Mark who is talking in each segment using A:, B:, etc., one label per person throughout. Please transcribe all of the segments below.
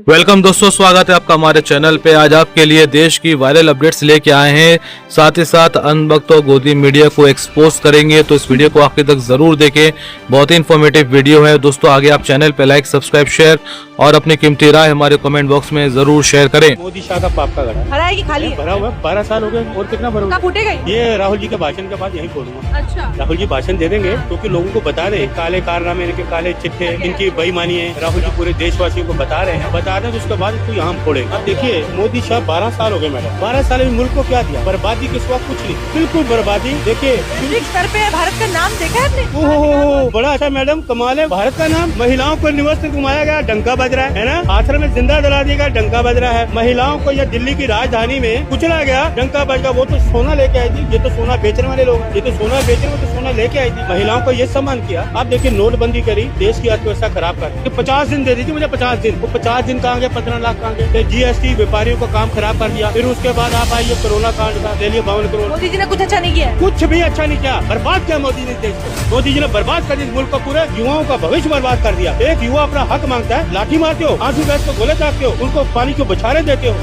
A: Welcome दोस्तों, स्वागत है आपका हमारे चैनल पे। आज आपके लिए देश की वायरल अपडेट्स लेके आए हैं, साथ ही साथ अनवक्त और गोदी मीडिया को एक्सपोज करेंगे। तो इस वीडियो को आखिर तक जरूर देखें, बहुत ही इन्फॉर्मेटिव वीडियो है। दोस्तों आगे आप चैनल पे लाइक, सब्सक्राइब, शेयर और अपनी कीमती राय हमारे कमेंट बॉक्स में जरूर शेयर करें।
B: मोदी शाह का पाप का गड़ा
C: भरा है कि खाली है?
B: भरा हुआ है, 12 साल हो गए और कितना भरूंगा।
C: कब फूटेगा ये?
B: ये राहुल जी के भाषण के बाद यही खोलूंगा।
C: अच्छा,
B: राहुल जी भाषण दे देंगे क्योंकि लोगों को बता रहे हैं काले कारनामे, इनके काले चिट्ठे, इनकी बेईमानी है। राहुल जी पूरे देशवासियों को बता रहे हैं, बता दें तो उसके बाद इसको यहाँ फोड़े। अब देखिए मोदी शाह 12 साल हो गए मैडम, 12 साल में मुल्क को क्या दिया? बर्बादी के सिवा कुछ नहीं, बिल्कुल बर्बादी। देखिए
C: स्तर पे भारत का नाम देखा है आपने?
B: ओहो बड़ा अच्छा मैडम, कमाल है। भारत का नाम महिलाओं को निवास से घुमाया गया, डंका बज रहा है ना। आश्रम में जिंदा जला दिया गया, डंका बज रहा है। महिलाओं को यह दिल्ली की राजधानी में कुचला गया, डंका बज गया। वो तो सोना लेके आई थी, ये तो सोना बेचने वाले लोग, ये तो सोना बेचने में तो सोना लेके आई थी। महिलाओं को ये सम्मान किया। आप देखिए नोटबंदी करी, देश की अर्थव्यवस्था खराब कर। 50 दिन दे दी थी मुझे, 50 दिन। वो 50 दिन कहाँ गए? 15 लाख कहाँ गए? जीएसटी व्यापारियों का काम खराब कर दिया। फिर उसके बाद आप आइए कोरोना कांड का, ले लिए 52 करोड़।
C: मोदी जी ने कुछ अच्छा नहीं किया है?
B: कुछ भी अच्छा नहीं किया, बर्बाद किया मोदी ने देश को। मोदी जी ने बर्बाद कर दिया मुल्क का, पूरे युवाओं का भविष्य बर्बाद कर दिया। एक युवा अपना हक मांगता है, लाठी मारते हो, आंसू गैस को गोले चाटते हो, उनको पानी को बछारे देते हो।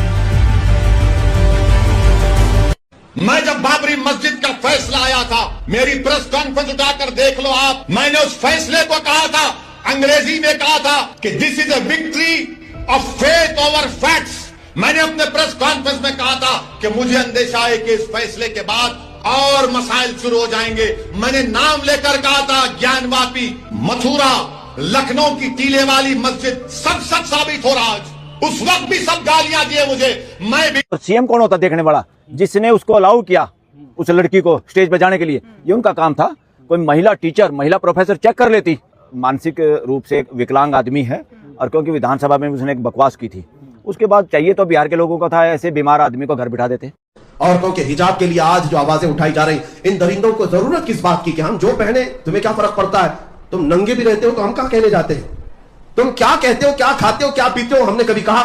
D: मैं जब बाबरी मस्जिद का फैसला आया था, मेरी प्रेस कॉन्फ्रेंस उठाकर देख लो आप, मैंने उस फैसले को कहा था, अंग्रेजी में कहा था कि this is a victory of faith over facts. मैंने अपने प्रेस कॉन्फ्रेंस में कहा था कि मुझे अंदेशा है कि इस फैसले के बाद और मसाइल शुरू हो जाएंगे। मैंने नाम लेकर कहा था, ज्ञानवापी, मथुरा, लखनऊ की टीले वाली मस्जिद, सब सच साबित हो रहा है। उस वक्त भी सब गालियां दिए मुझे, मैं भी।
E: सीएम कौन होता देखने वाला, जिसने उसको अलाउ किया उस लड़की को स्टेज पे जाने के लिए? ये उनका काम था। कोई महिला टीचर, महिला प्रोफेसर चेक कर लेती। मानसिक रूप से एक विकलांग आदमी है, और क्योंकि विधानसभा में उसने एक बकवास की थी, उसके बाद चाहिए तो बिहार के लोगों का था, ऐसे बीमार आदमी को घर बिठा देते।
F: औरतों के हिजाब के लिए आज जो आवाजें उठाई जा रही, इन दरिंदों को जरूरत किस बात की कि हम जो पहने, तुम्हें क्या फर्क पड़ता है? तुम नंगे भी रहते हो तो हम क्या कहने जाते हैं? तुम क्या कहते हो, क्या खाते हो, क्या पीते हो? हमने कभी कहा?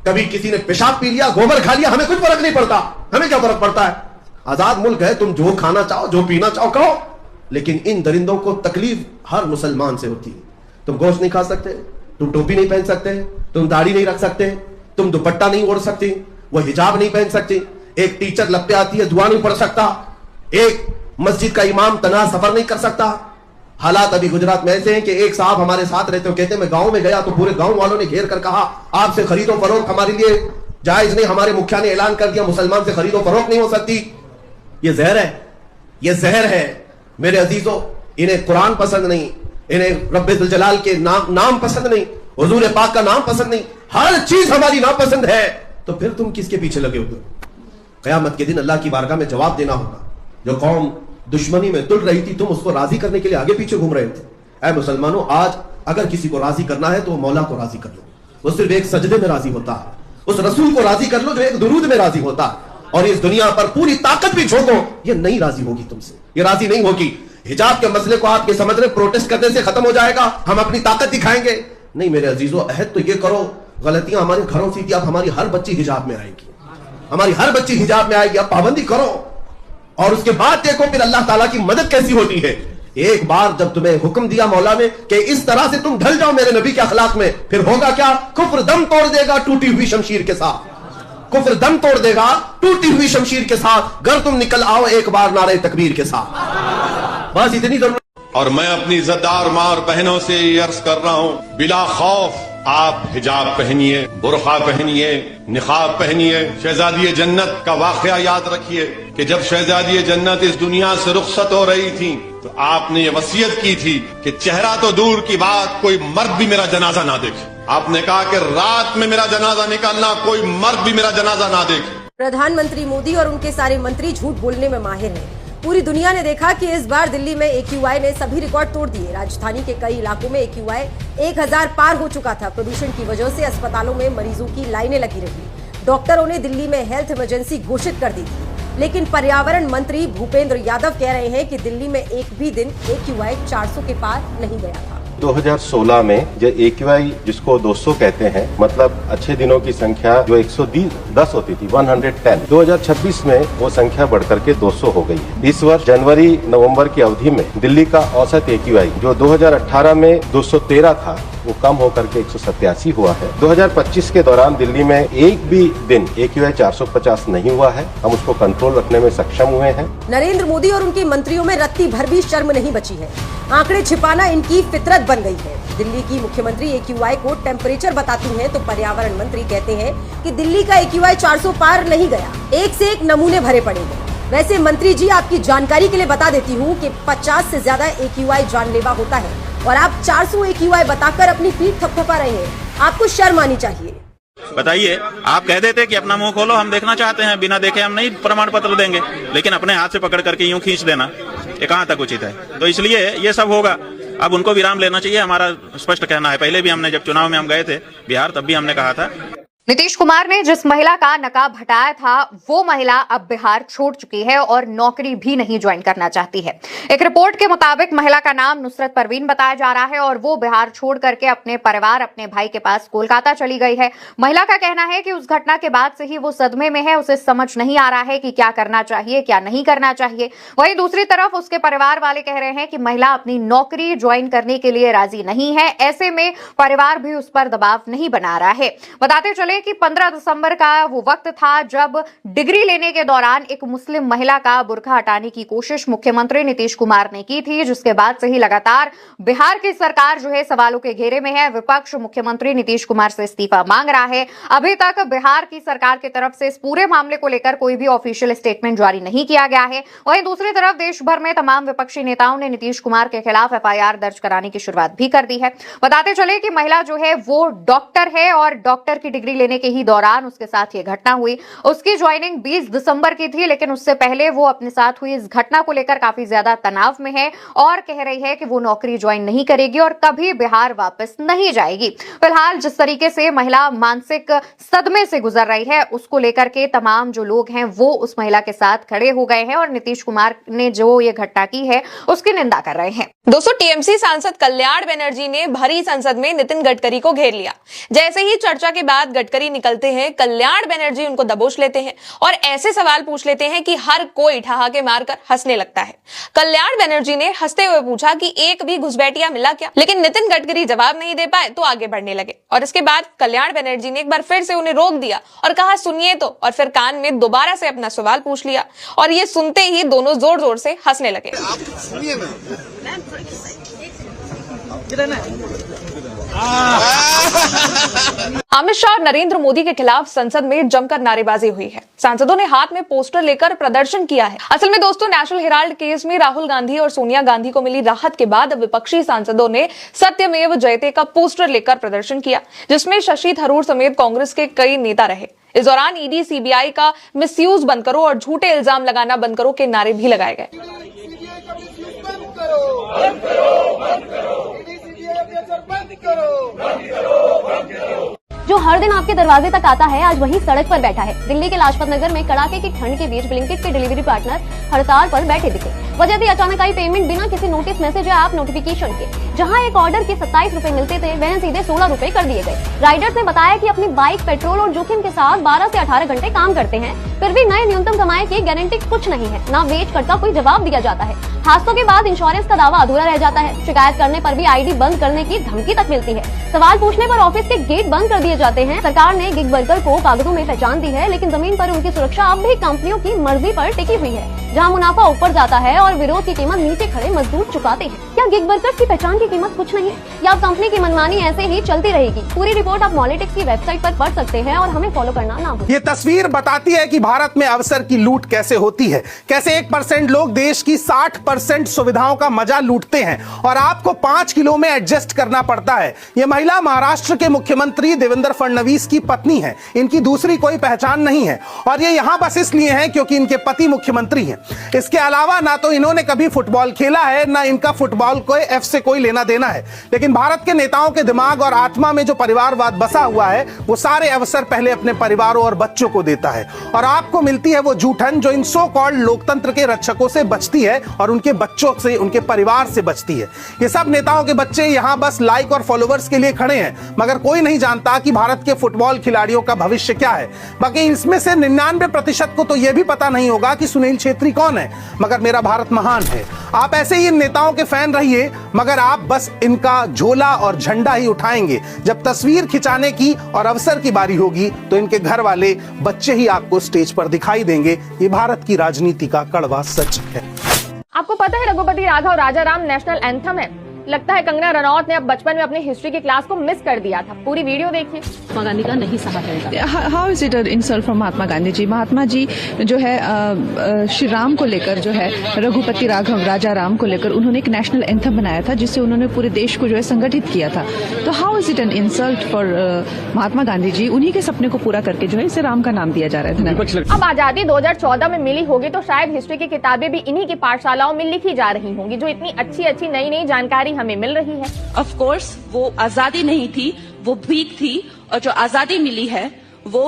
F: कभी किसी ने पेशाब पी लिया, गोबर खा लिया, हमें कुछ फर्क नहीं पड़ता। हमें क्या फर्क पड़ता है? आजाद मुल्क है, तुम जो खाना चाहो, जो पीना चाहो कहो। लेकिन इन दरिंदों को तकलीफ हर मुसलमान से होती है। तुम गोश्त नहीं खा सकते, तुम टोपी नहीं पहन सकते, तुम दाढ़ी नहीं रख सकते, तुम दुपट्टा नहीं ओढ़ सकती, वो हिजाब नहीं पहन सकती, एक टीचर लपटे आती है दुआ नहीं पढ़ सकता, एक मस्जिद का इमाम तना सफर नहीं कर सकता। हालात अभी गुजरात में ऐसे हैं कि एक साहब हमारे साथ रहते हो, कहते मैं गांव में गया तो पूरे गांव वालों ने घेर कर कहा आपसे खरीदो फरोख्त हमारे लिए जायज नहीं। हमारे मुखिया ने ऐलान कर दिया मुसलमान से खरीदो फरोख्त नहीं हो सकती। ये जहर है, ये जहर है मेरे अजीजों। इन्हें कुरान पसंद नहीं, इन्हें रब्बे जुल जलाल के नाम पसंद नहीं, हुजूर पाक का नाम पसंद नहीं, हर चीज हमारी नापसंद है। तो फिर तुम किसके पीछे लगे हो? कयामत के दिन अल्लाह की बारगाह में जवाब देना होगा। जो कौम दुश्मनी में तुल रही थी, तुम उसको राजी करने के लिए आगे पीछे घूम रहे थे। ऐ मुसलमानों, आज अगर किसी को राजी करना है तो वो मौला को राजी कर लो। वो सिर्फ एक सजदे में राजी होता है। उस रसूल को राजी कर लो जो एक दुरूद में राजी होता है। और इस दुनिया पर पूरी ताकत भी झोंको, ये नहीं राजी होगी तुमसे, ये राजी नहीं होगी। हिजाब के मसले को आपके समझ रहे, प्रोटेस्ट करने से खत्म हो जाएगा, हम अपनी ताकत दिखाएंगे। नहीं मेरे अजीजों, अहद तो ये करो, गलतियां हमारे घरों से थी, अब हमारी हर बच्ची हिजाब में आएगी, हमारी हर बच्ची हिजाब में आएगी। अब पाबंदी करो और उसके बाद देखो फिर अल्लाह ताला की मदद कैसी होती है। एक बार जब तुम्हें हुक्म दिया मौला ने कि इस तरह से तुम ढल जाओ मेरे नबी के अखलाक में, फिर होगा क्या? कुफ्र दम तोड़ देगा टूटी हुई शमशीर के साथ। कुफ्र दम तोड़ देगा टूटी हुई शमशीर के साथ। घर तुम निकल आओ एक बार नारे तकबीर के साथ। बस इतनी जरूरत।
D: और मैं अपनी इज्जतदार मां और बहनों से ये अर्ज कर रहा हूँ, बिला खौफ आप हिजाब पहनिए, बुरखा पहनिए, निकाब पहनिए। शहजादी जन्नत का वाकया याद रखिए कि जब शहजादी जन्नत इस दुनिया से रुखसत हो रही थी तो आपने ये वसीयत की थी कि चेहरा तो दूर की बात, कोई मर्द भी मेरा जनाजा ना देखे। आपने कहा कि रात में मेरा जनाजा निकालना, कोई मर्द भी मेरा जनाजा ना देखे।
G: प्रधानमंत्री मोदी और उनके सारे मंत्री झूठ बोलने में माहिर हैं। पूरी दुनिया ने देखा कि इस बार दिल्ली में AQI ने सभी रिकॉर्ड तोड़ दिए। राजधानी के कई इलाकों में AQI 1000 पार हो चुका था। प्रदूषण की वजह से अस्पतालों में मरीजों की लाइनें लगी रही। डॉक्टरों ने दिल्ली में हेल्थ इमरजेंसी घोषित कर दी थी, लेकिन पर्यावरण मंत्री भूपेंद्र यादव कह रहे हैं कि दिल्ली में एक भी दिन AQI 400 के पार नहीं गया था।
F: 2016 में जो AQI जिसको 200 कहते हैं, मतलब अच्छे दिनों की संख्या जो 110 होती थी, 110, 2026 में वो संख्या बढ़कर के 200 हो गई है। इस वर्ष जनवरी नवंबर की अवधि में दिल्ली का औसत AQI जो 2018 में 213 था, वो कम होकर के 187 हुआ है। 2025 के दौरान दिल्ली में एक भी दिन AQI 450 नहीं हुआ है। हम उसको कंट्रोल रखने में सक्षम हुए हैं।
G: नरेंद्र मोदी और उनके मंत्रियों में रत्ती भर भी शर्म नहीं बची है। आंकड़े छिपाना इनकी फितरत बन गई है। दिल्ली की मुख्यमंत्री AQI को टेम्परेचर बताती हैं तो पर्यावरण मंत्री कहते हैं कि दिल्ली का AQI 400 पार नहीं गया। एक से एक नमूने भरे पड़े हैं। वैसे मंत्री जी, आपकी जानकारी के लिए बता देती हूँ कि 50 से ज्यादा AQI जानलेवा होता है और आप 400 AQI बताकर अपनी पीठ थपथपा रहे हैं। आपको शर्म आनी चाहिए।
H: बताइए, आप कह देते कि अपना मुंह खोलो, हम देखना चाहते हैं, बिना देखे हम नहीं प्रमाण पत्र देंगे, लेकिन अपने हाथ से पकड़ करके यूं खींच देना, ये कहां तक उचित है? तो इसलिए ये सब होगा। अब उनको विराम लेना चाहिए, हमारा स्पष्ट कहना है। पहले भी हमने जब चुनाव में हम गए थे बिहार, तब भी हमने कहा था।
I: नीतीश कुमार ने जिस महिला का नकाब हटाया था वो महिला अब बिहार छोड़ चुकी है और नौकरी भी नहीं ज्वाइन करना चाहती है। एक रिपोर्ट के मुताबिक महिला का नाम नुसरत परवीन बताया जा रहा है और वो बिहार छोड़ करके अपने परिवार, अपने भाई के पास कोलकाता चली गई है। महिला का कहना है कि उस घटना के बाद से ही वो सदमे में है, उसे समझ नहीं आ रहा है कि क्या करना चाहिए, क्या नहीं करना चाहिए। वहीं दूसरी तरफ उसके परिवार वाले कह रहे हैं कि महिला अपनी नौकरी ज्वाइन करने के लिए राजी नहीं है। ऐसे में परिवार भी उस पर दबाव नहीं बना रहा है। बताते चले कि 15 दिसंबर का वो वक्त था जब डिग्री लेने के दौरान एक मुस्लिम महिला का बुर्का हटाने की कोशिश मुख्यमंत्री नीतीश कुमार ने की थी, जिसके बाद से ही लगातार बिहार की सरकार जो है सवालों के घेरे में है। विपक्ष मुख्यमंत्री नीतीश कुमार से इस्तीफा मांग रहा है। अभी तक बिहार की सरकार की तरफ से इस पूरे मामले को लेकर कोई भी ऑफिशियल स्टेटमेंट जारी नहीं किया गया है। वहीं दूसरी तरफ देश भर में तमाम विपक्षी नेताओं ने नीतीश कुमार के खिलाफ FIR दर्ज कराने की शुरुआत भी कर दी है। बताते चले कि महिला जो है वो डॉक्टर है और डॉक्टर की डिग्री लेने के ही दौरान उसके साथ ये घटना हुई। उसकी ज्वाइनिंग 20 दिसंबर की थी, लेकिन उससे पहले वो अपने साथ हुई इस घटना को लेकर काफी ज्यादा तनाव में है और कह रही है कि वो नौकरी ज्वाइन नहीं करेगी और कभी बिहार वापस नहीं जाएगी। फिलहाल जिस तरीके से महिला मानसिक सदमे से गुजर रही है, उसको लेकर के तमाम जो लोग हैं वो उस महिला के साथ खड़े हो गए हैं और नीतीश कुमार ने जो ये घटना की है उसकी निंदा कर रहे हैं।
J: दोस्तों, TMC सांसद कल्याण बनर्जी ने भरी संसद में नितिन गडकरी को घेर लिया। जैसे ही चर्चा के बाद गडकरी निकलते हैं, कल्याण बनर्जी उनको दबोच लेते हैं और ऐसे सवाल पूछ लेते हैं कि हर कोई ठहाके मारकर हंसने लगता है। कल्याण बनर्जी ने हंसते हुए पूछा कि एक भी घुसपैठिया मिला क्या, लेकिन नितिन गडकरी जवाब नहीं दे पाए तो आगे बढ़ने लगे और इसके बाद कल्याण बनर्जी ने एक बार फिर से उन्हें रोक दिया और कहा सुनिए तो, और फिर कान में दोबारा से अपना सवाल पूछ लिया और ये सुनते ही दोनों जोर जोर से हंसने लगे। अमित शाह और नरेंद्र मोदी के खिलाफ संसद में जमकर नारेबाजी हुई है। सांसदों ने हाथ में पोस्टर लेकर प्रदर्शन किया है। असल में दोस्तों, नेशनल हेराल्ड केस में राहुल गांधी और सोनिया गांधी को मिली राहत के बाद विपक्षी सांसदों ने सत्यमेव जयते का पोस्टर लेकर प्रदर्शन किया, जिसमें शशि थरूर समेत कांग्रेस के कई नेता रहे। इस दौरान ED CBI का मिसयूज बंद करो और झूठे इल्जाम लगाना बंद करो के नारे भी लगाए गए।
K: जो हर दिन आपके दरवाजे तक आता है, आज वही सड़क पर बैठा है। दिल्ली के लाजपत नगर में कड़ाके की ठंड के बीच ब्लिंकिट के डिलीवरी पार्टनर हड़ताल पर बैठे दिखे। वजह थी अचानक आई पेमेंट बिना किसी नोटिस, मैसेज या ऐप नोटिफिकेशन के। जहां एक ऑर्डर के 27 रुपए मिलते थे, वह सीधे 16 रुपए कर दिए गए। राइडर्स ने बताया कि अपनी बाइक पेट्रोल और जोखिम के साथ 12 से 18 घंटे काम करते हैं, फिर भी नए न्यूनतम कमाई की गारंटी कुछ नहीं है, ना वेज कट का कोई जवाब दिया जाता है। हादसों के बाद इंश्योरेंस का दावा अधूरा रह जाता है। शिकायत करने पर भी ID बंद करने की धमकी तक मिलती है। सवाल पूछने पर ऑफिस के गेट बंद कर दिए जाते हैं। सरकार ने गिग वर्कर को कागजों में पहचान दी है, लेकिन जमीन पर उनकी सुरक्षा अब भी कंपनियों की मर्जी पर टिकी हुई है। जहां मुनाफा ऊपर जाता है और विरोध की कीमत नीचे खड़े मजदूर चुकाते हैं। क्या गिग वर्कर्स की पहचान की कीमत कुछ नहीं, या कंपनी की मनमानी ऐसे ही चलती रहेगी? पूरी रिपोर्ट आप मॉलिटिक्स की वेबसाइट पर पढ़ सकते हैं और हमें फॉलो करना ना भूलें।
L: ये तस्वीर बताती है कि भारत में अवसर की लूट कैसे होती है, कैसे 1% लोग देश की 60% सुविधाओं का मजा लूटते हैं और आपको 5 किलो में एडजस्ट करना पड़ता है। ये महिला महाराष्ट्र के मुख्यमंत्री देवेंद्र फडणवीस की पत्नी है। इनकी दूसरी कोई पहचान नहीं है और ये यहां बस इसलिए है क्योंकि इनके पति मुख्यमंत्री हैं। इसके अलावा ना तो इन्होंने कभी फुटबॉल खेला है, ना इनका फुटबॉल फुटबॉल को एफ से कोई लेना देना है, लेकिन भारत के नेताओं के दिमाग और आत्मा में जो परिवारवाद बसा हुआ है वो सारे अवसर पहले अपने परिवारों और बच्चों को देता है, और आपको मिलती है वो जूठन जो इन सो कॉल्ड लोकतंत्र के रक्षकों से बचती है और उनके बच्चों से, उनके परिवार से बचती है। ये सब नेताओं के बच्चे यहां बस लाइक और फॉलोवर्स के लिए खड़े हैं, मगर कोई नहीं जानता कि भारत के फुटबॉल खिलाड़ियों का भविष्य क्या है। बाकी इसमें से 99% को तो यह भी पता नहीं होगा कि सुनील छेत्री कौन है, मगर मेरा भारत महान है। आप ऐसे ही इन नेताओं के फैन रहिए, मगर आप बस इनका झोला और झंडा ही उठाएंगे। जब तस्वीर खिंचाने की और अवसर की बारी होगी तो इनके घर वाले बच्चे ही आपको स्टेज पर दिखाई देंगे। ये भारत की राजनीति का कड़वा सच है।
K: आपको पता है रघुपति राघव राजा राम नेशनल एंथम है। लगता है कंगना रनौत ने अब बचपन में अपने हिस्ट्री की क्लास को मिस कर दिया था। पूरी वीडियो देखिए।
C: महात्मा गांधी का नहीं सहा जाएगा।
M: How is it an insult from Mahatma Gandhi ji? Mahatma ji जो है श्री राम को लेकर, जो है रघुपति राघव राजा राम को लेकर उन्होंने एक नेशनल एंथम बनाया था जिससे उन्होंने पूरे देश को जो है संगठित किया था। तो how is it an insult for Mahatma Gandhi ji? उन्हीं के सपने को पूरा करके जो है इसे राम का नाम दिया जा रहा था।
K: अब आजादी 2014 में मिली होगी तो शायद हिस्ट्री की किताबें भी इन्हीं की पाठशालाओं में लिखी जा रही होंगी, जो इतनी अच्छी नई जानकारी हमें मिल रही है।
C: ऑफ कोर्स वो आजादी नहीं थी, वो भीख थी, और जो आजादी मिली है वो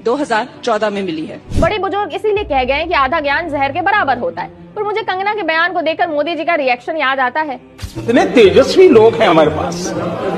C: 2014 में मिली है।
K: बड़े बुजुर्ग इसीलिए कह गए कि आधा ज्ञान जहर के बराबर होता है, पर मुझे कंगना के बयान को देखकर मोदी जी का रिएक्शन याद आता है।
B: कितने तेजस्वी लोग हैं हमारे पास,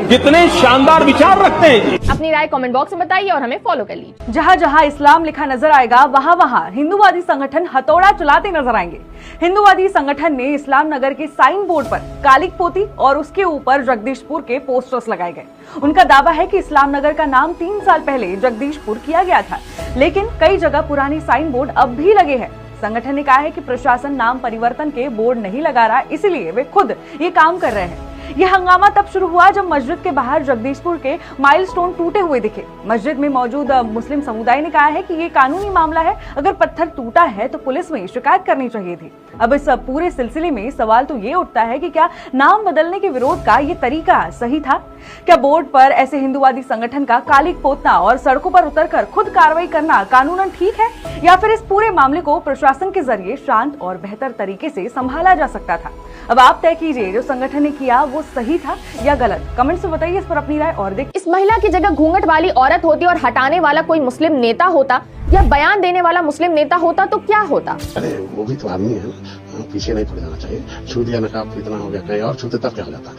B: कितने शानदार विचार रखते हैं जी।
K: अपनी राय कमेंट बॉक्स में बताइए और हमें फॉलो कर लीजिए।
C: जहाँ जहाँ इस्लाम लिखा नजर आएगा वहाँ वहाँ हिंदूवादी संगठन हथौड़ा चलाते नजर आएंगे। हिंदूवादी संगठन ने इस्लाम नगर के साइन बोर्ड पर कालिक पोती और उसके ऊपर जगदीशपुर के पोस्टर्स लगाए गए। उनका दावा है कि इस्लाम नगर का नाम 3 साल पहले जगदीशपुर किया गया था, लेकिन कई जगह पुरानी साइन बोर्ड अब भी लगे हैं। संगठन ने कहा है कि प्रशासन नाम परिवर्तन के बोर्ड नहीं लगा रहा, इसलिए वे खुद ये काम कर रहे हैं। यह हंगामा तब शुरू हुआ जब मस्जिद के बाहर जगदीशपुर के माइलस्टोन टूटे हुए दिखे। मस्जिद में मौजूद मुस्लिम समुदाय ने कहा है कि ये कानूनी मामला है, अगर पत्थर टूटा है तो पुलिस में शिकायत करनी चाहिए थी। अब इस पूरे सिलसिले में सवाल तो ये उठता है कि क्या नाम बदलने के विरोध का ये तरीका सही था? क्या बोर्ड पर ऐसे हिंदूवादी संगठन का कालिक पोतना और सड़कों पर उतरकर खुद कार्रवाई करना कानूनन ठीक है, या फिर इस पूरे मामले को प्रशासन के जरिए शांत और बेहतर तरीके से संभाला जा सकता था? अब आप तय कीजिए, जो संगठन ने किया वो सही था या गलत। कमेंट्स में बताइए इस पर अपनी राय और देखिए।
K: इस महिला की जगह घूंघट वाली औरत होती और हटाने वाला कोई मुस्लिम नेता होता या बयान देने वाला मुस्लिम नेता होता तो क्या होता?
N: अरे वो भी तो आदमी है ना, पीछे नहीं पड़ जाना चाहिए। छू दिया नकाब इतना हो गया, कहीं और छूते तब क्या हो जाता?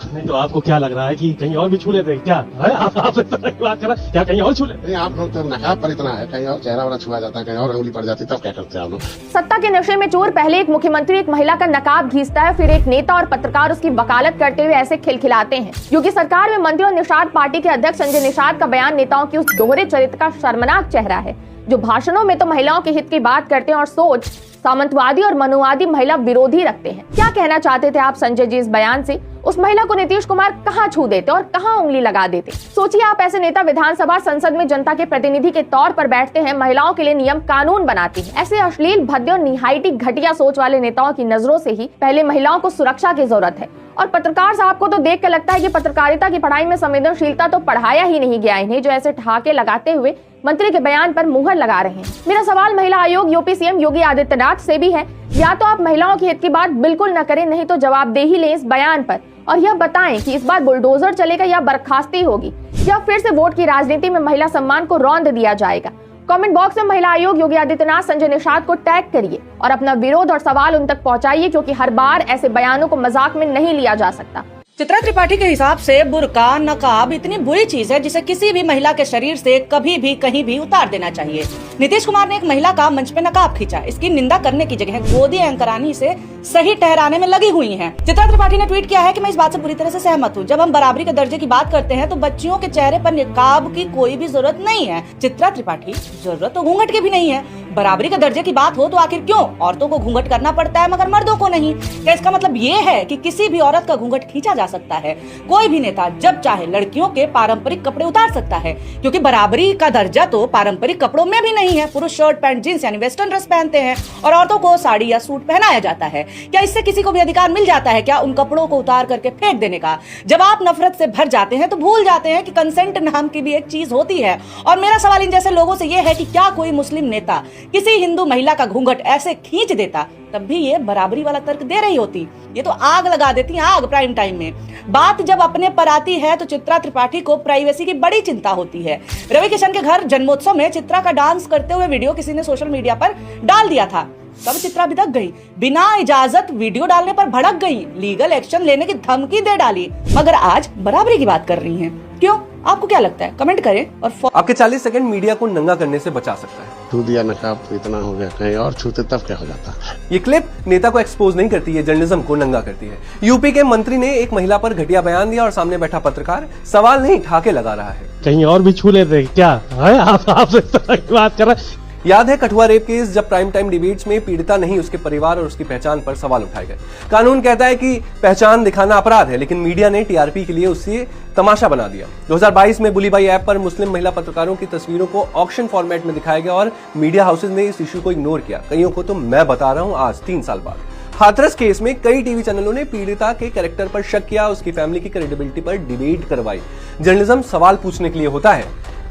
B: नहीं तो आपको क्या लग रहा है कि कहीं और भी छू लेते हैं क्या? आप बात कर क्या कहीं और छू लेते?
N: आप लोग तो नकाब पर इतना है, कहीं और चेहरा वाला छुआ जाता है, कहीं और उंगली पड़ जाती है, तब क्या करते हैं आप लोग?
K: सत्ता के नशे में चोर पहले एक मुख्यमंत्री एक महिला का नकाब घीसता है, फिर एक नेता और पत्रकार उसकी वकालत करते हुए ऐसे खिलखिलाते हैं। योगी सरकार में मंत्री और निषाद पार्टी के अध्यक्ष संजय निषाद का बयान नेताओं की उस दोहरे चरित्र का शर्मनाक चेहरा है, जो भाषणों में तो महिलाओं के हित की बात करते हैं और सोच सामंतवादी और मनुवादी महिला विरोधी रखते हैं। क्या कहना चाहते थे आप संजय जी इस बयान से? उस महिला को नीतीश कुमार कहां छू देते और कहां उंगली लगा देते? सोचिए, आप ऐसे नेता विधानसभा संसद में जनता के प्रतिनिधि के तौर पर बैठते हैं, महिलाओं के लिए नियम कानून बनाते हैं। ऐसे अश्लील, भद्दे और निहायती घटिया सोच वाले नेताओं की नजरों से ही पहले महिलाओं को सुरक्षा की जरूरत है। और पत्रकार साहब को तो देख कर लगता है कि पत्रकारिता की पढ़ाई में संवेदनशीलता तो पढ़ाया ही नहीं गया इन्हें, जो ऐसे ठहाके लगाते हुए मंत्री के बयान पर मुहर लगा रहे हैं। मेरा सवाल महिला आयोग यूपी सीएम योगी आदित्यनाथ से भी है, या तो आप महिलाओं के हित की बात बिल्कुल न करें, नहीं तो जवाबदेही लें इस बयान पर और यह बताएं कि इस बार बुलडोजर चलेगा या बर्खास्ती होगी, या फिर से वोट की राजनीति में महिला सम्मान को रौंद दिया जाएगा। कमेंट बॉक्स में महिला आयोग योगी आदित्यनाथ संजय निषाद को टैग करिए और अपना विरोध और सवाल उन तक पहुंचाइए, क्योंकि हर बार ऐसे बयानों को मजाक में नहीं लिया जा सकता।
C: चित्रा त्रिपाठी के हिसाब से बुर्का नकाब इतनी बुरी चीज है जिसे किसी भी महिला के शरीर से कभी भी कहीं भी उतार देना चाहिए। नीतीश कुमार ने एक महिला का मंच पे नकाब खींचा, इसकी निंदा करने की जगह गोदी एंकरानी से सही ठहराने में लगी हुई हैं। चित्रा त्रिपाठी ने ट्वीट किया है कि मैं इस बात से पूरी तरह से सहमत हूँ। जब हम बराबरी के दर्जे की बात करते हैं तो बच्चियों के चेहरे पर निकाब की कोई भी जरूरत नहीं है। चित्रा त्रिपाठी, जरूरत तो घूंघट की भी नहीं है। बराबरी के दर्जे की बात हो तो आखिर क्यों औरतों को घूंघट करना पड़ता है मगर मर्दों को नहीं? क्या इसका मतलब ये है कि किसी भी औरत का घूंघट खींचा जा सकता है? कोई भी नेता जब चाहे लड़कियों के पारंपरिक कपड़े उतार सकता है, क्योंकि बराबरी का दर्जा तो पारंपरिक कपड़ों में भी नहीं है। पुरुष शर्ट पैंट जींस यानी वेस्टर्न ड्रेस पहनते हैं और औरतों को साड़ी या सूट पहनाया जाता है। क्या इससे किसी को भी अधिकार मिल जाता है क्या उन कपड़ों को उतार करके फेंक देने का? जब आप नफरत से भर जाते हैं तो भूल जाते हैं कि कंसेंट नाम की भी एक चीज होती है। और मेरा सवाल इन जैसे लोगों से यह है कि क्या कोई मुस्लिम नेता किसी हिंदू महिला का घूंघट ऐसे खींच देता, तब भी ये बराबरी वाला तर्क दे रही होती। ये तो आग लगा देती, आग प्राइम टाइम में। बात जब अपने पर आती है तो चित्रा त्रिपाठी को प्राइवेसी की बड़ी चिंता होती है। रवि किशन के घर जन्मोत्सव में चित्रा का डांस करते हुए वीडियो किसी ने सोशल मीडिया पर डाल दिया था। तब चित्रा भिदक गई, बिना इजाजत वीडियो डालने पर भड़क गई, लीगल एक्शन लेने की धमकी दे डाली, मगर आज बराबरी की बात कर रही हैं। क्यों? आपको क्या लगता है? कमेंट करें। और
O: आपके 40 सेकंड मीडिया को नंगा करने से बचा सकता है।
N: छू दिया नकाब तो इतना हो गया, कहीं और छूते तब क्या हो जाता।
O: ये क्लिप नेता को एक्सपोज नहीं करती है, जर्नलिज्म को नंगा करती है। यूपी के मंत्री ने एक महिला पर घटिया बयान दिया और सामने बैठा पत्रकार सवाल नहीं ठाके लगा रहा है।
N: कहीं और भी छू लेते क्या है? आप इस तरह की बात कर रहे।
O: याद है कठुआ रेप केस, जब प्राइम टाइम डिबेट्स में पीड़िता नहीं उसके परिवार और उसकी पहचान पर सवाल उठाए गए। कानून कहता है कि पहचान दिखाना अपराध है, लेकिन मीडिया ने टीआरपी के लिए उससे तमाशा बना दिया। 2022 में बुलीबाई ऐप पर मुस्लिम महिला पत्रकारों की तस्वीरों को ऑक्शन फॉर्मेट में दिखाया गया और मीडिया हाउसेज ने इस इशू को इग्नोर किया। कईयों को तो मैं बता रहा हूं आज 3 साल बाद। हाथरस केस में कई टीवी चैनलों ने पीड़िता के कैरेक्टर पर शक किया, उसकी फैमिली की क्रेडिबिलिटी पर डिबेट करवाई। जर्नलिज्म सवाल पूछने के लिए होता है,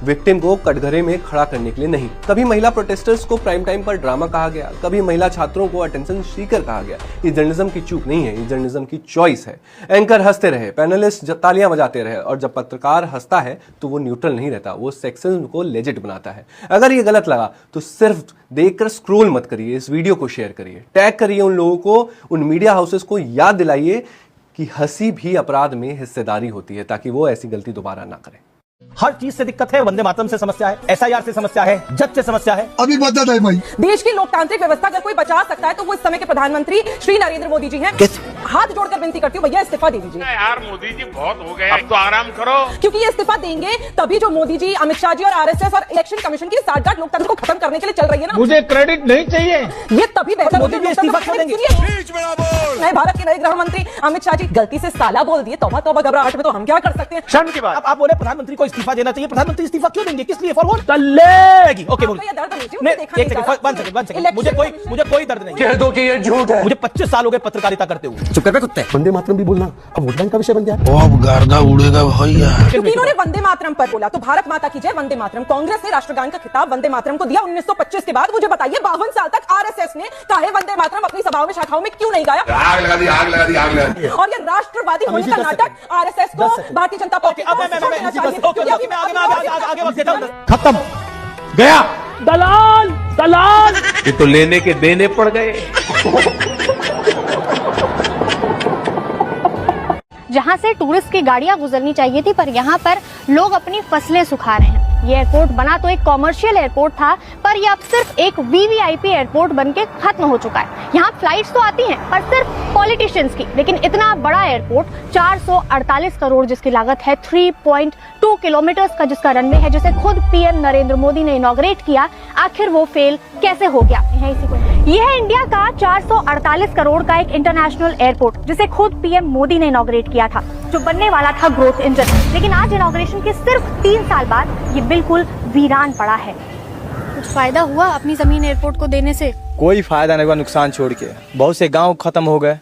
O: विक्टिम को कटघरे में खड़ा करने के लिए नहीं। कभी महिला प्रोटेस्टर्स को प्राइम टाइम पर ड्रामा कहा गया, कभी महिला छात्रों को अटेंशन सीकर कहा गया। ये जर्नलिज्म की चूक नहीं है, ये जर्नलिज्म की चॉइस है। एंकर हंसते रहे, पैनलिस्ट तालियां बजाते रहे, और जब पत्रकार हंसता है तो वो न्यूट्रल नहीं रहता, वो सेक्सिज्म को लेजिट बनाता है। अगर ये गलत लगा तो सिर्फ देखकर स्क्रोल मत करिए, इस वीडियो को शेयर करिए, टैग करिए उन लोगों को, उन मीडिया हाउसेस को याद दिलाइए कि हंसी भी अपराध में हिस्सेदारी होती है, ताकि वो ऐसी गलती दोबारा ना करें।
E: हर चीज से दिक्कत है, वंदे मातरम से समस्या है, एसआईआर से समस्या है, जज से समस्या है।
P: अभी बदत है भाई।
C: देश की लोकतांत्रिक व्यवस्था अगर कोई बचा सकता है तो वो इस समय के प्रधानमंत्री श्री नरेंद्र मोदी जी हैं। हाथ जोड़कर विनती करती हूँ, भैया इस्तीफा दे दीजिए।
P: यार मोदी जी बहुत हो गए, अब तो आराम करो।
C: क्योंकि ये इस्तीफा देंगे तभी जो मोदी जी, अमित शाह जी और आरएसएस और इलेक्शन कमीशन की साठगांठ लोकतंत्र को खत्म करने के लिए चल रही है ना,
P: मुझे क्रेडिट नहीं चाहिए।
C: ये तभी बेहतर
E: मोदी जी इस्तीफा क्यों देंगे?
C: नए भारत के नए गृह मंत्री अमित शाह जी गलती से साला बोल दिए, तौबा तौबा, घबराहट में तो हम क्या कर सकते हैं।
E: शर्म की बात। आप बोले प्रधानमंत्री को इस्तीफा देना चाहिए, प्रधानमंत्री इस्तीफा क्यों देंगे? किस लिए? फॉरवर्ड चलेगी। ओके बोलिए। एक सेकंड, मुझे कोई दर्द नहीं।
P: कह दो कि ये झूठ है।
E: मुझे 25 साल हो गए पत्रकारिता करते हुए।
F: चुप कर कुत्ते।
N: वंदे मातरम भी बोलना अब वोट बैंक का विषय बन गया।
P: अब गर्दा उड़ेगा भैया।
C: क्योंकि इन्होंने वंदे मातरम पर बोला तो भारत माता की जय वंदे मातरम। कांग्रेस ने राष्ट्रगान का खिताब वंदे मातरम को दिया 1925 के बाद। मुझे बताइए 52 साल तक आरएसएस ने काहे वंदे मातरम अपनी सभाओं में, शाखाओं में क्यों नहीं गाया?
P: आग लगा दी, आग लगा दी, आग लगा दी।
C: और ये राष्ट्रवादी होने का नाटक आरएसएस को, भारतीय जनता पार्टी
E: खत्म गया। दलाल दलाल,
P: ये तो लेने के देने पड़ गए।
K: जहां से टूरिस्ट की गाड़ियां गुजरनी चाहिए थी, पर यहाँ पर लोग अपनी फसलें सुखा रहे हैं। ये एयरपोर्ट बना तो एक कॉमर्शियल एयरपोर्ट था, पर ये अब सिर्फ एक वीवीआईपी एयरपोर्ट बनके खत्म हो चुका है। यहाँ फ्लाइट्स तो आती हैं, पर सिर्फ पॉलिटिशियंस की। लेकिन इतना बड़ा एयरपोर्ट, 448 करोड़ जिसकी लागत है, 3.2 किलोमीटर का जिसका रनवे है, जिसे खुद पीएम नरेंद्र मोदी ने इनॉग्रेट किया, आखिर वो फेल कैसे हो गया है? इसी को ये है इंडिया का 448 करोड़ का एक इंटरनेशनल एयरपोर्ट, जिसे खुद पीएम मोदी ने इनॉग्रेट किया था, जो बनने वाला था ग्रोथ इंजन। लेकिन आज इनॉग्रेशन के सिर्फ 3 साल बाद ये बिल्कुल वीरान पड़ा है। कुछ फायदा हुआ अपनी जमीन एयरपोर्ट को देने से?
E: कोई फायदा नहीं हुआ, नुकसान छोड़ के। बहुत से गांव खत्म हो गए।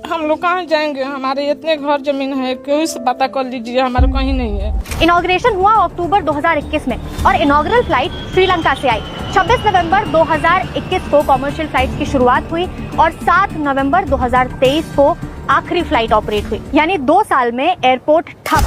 M: हम लोग कहाँ जाएंगे? हमारे इतने घर जमीन है, कोई से पता कर लीजिए, हमारे कहीं नहीं है।
K: इनॉग्रेशन हुआ अक्टूबर 2021 में और इनॉग्रल फ्लाइट श्रीलंका से आई। 26 नवंबर 2021 को कॉमर्शियल फ्लाइट की शुरुआत हुई और 7 नवंबर 2023 को आखिरी फ्लाइट ऑपरेट हुई। यानी 2 साल में एयरपोर्ट ठप।